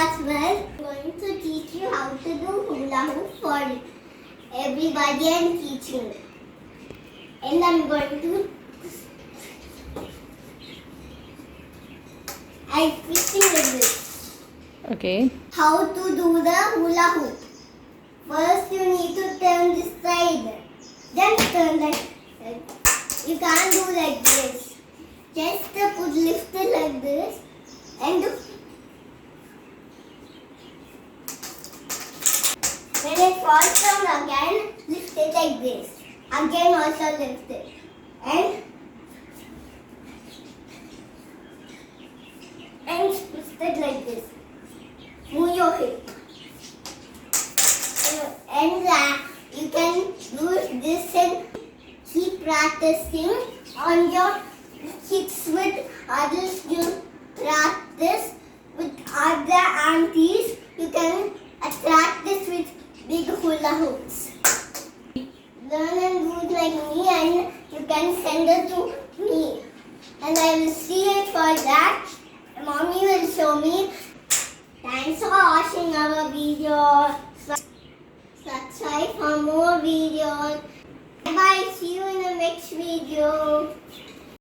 as well. I'm going to teach you how to do hula hoop for everybody and teaching. And I'm going to twisting like this. Okay. How to do the hula hoop? First you need to turn this side. Then turn that side. You can't do like this. Just lift it like this and do. When it falls down again, lift it like this. Again also lift it. And twist it like this. Move your hip. And you can use this and keep practicing on your kids with others. You practice with other aunties. You can practice with big hula hoops. Learn and do it like me, and you can send it to me. And I will see it for that. Mommy will show me. Thanks for watching our video. Subscribe for more videos. Bye. See you in the next video.